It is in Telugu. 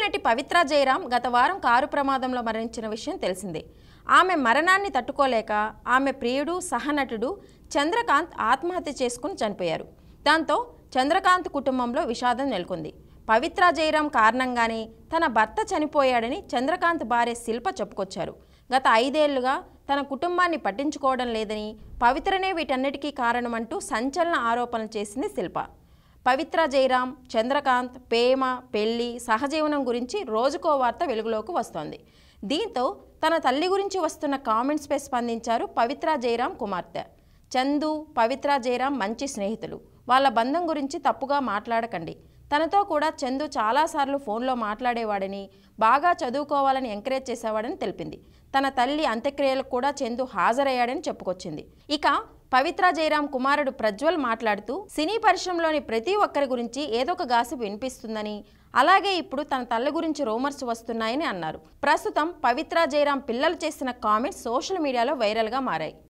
సీరియల్ నటి పవిత్ర జయరాం గత వారం కారు ప్రమాదంలో మరణించిన విషయం తెలిసిందే. ఆమె మరణాన్ని తట్టుకోలేక ఆమె ప్రియుడు సహనటుడు చంద్రకాంత్ ఆత్మహత్య చేసుకుని చనిపోయారు. దాంతో చంద్రకాంత్ కుటుంబంలో విషాదం నెలకొంది. పవిత్ర జయరాం కారణంగానే తన భర్త చనిపోయాడని చంద్రకాంత్ భార్య శిల్ప చెప్పుకొచ్చారు. గత 5 ఏళ్లుగా తన కుటుంబాన్ని పట్టించుకోవడం లేదని, పవిత్రనే వీటన్నిటికీ కారణమంటూ సంచలన ఆరోపణలు చేసింది శిల్ప. పవిత్ర జయరాం, చంద్రకాంత్ ప్రేమ, పెళ్లి, సహజీవనం గురించి రోజుకో వార్త వెలుగులోకి వస్తోంది. దీంతో తన తల్లి గురించి వస్తున్న కామెంట్స్పై స్పందించారు పవిత్ర జయరాం కుమార్తె. చందు, పవిత్ర జయరాం మంచి స్నేహితులు. వాళ్ళ బంధం గురించి తప్పుగా మాట్లాడకండి. తనతో కూడా చందు చాలాసార్లు ఫోన్లో మాట్లాడేవాడని, బాగా చదువుకోవాలని ఎంకరేజ్ చేసేవాడని తెలిపింది. తన తల్లి అంత్యక్రియలకు కూడా చందు హాజరయ్యాడని చెప్పుకొచ్చింది. ఇక పవిత్ర జయరాం కుమారుడు ప్రజ్వల్ మాట్లాడుతూ, సినీ పరిశ్రమలోని ప్రతి ఒక్కరి గురించి ఏదో ఒక గాసిప్ వినిపిస్తుందని, అలాగే ఇప్పుడు తన తల్లి గురించి రూమర్స్ వస్తున్నాయని అన్నారు. ప్రస్తుతం పవిత్ర జయరాం పిల్లలు చేసిన కామెంట్స్ సోషల్ మీడియాలో వైరల్గా మారాయి.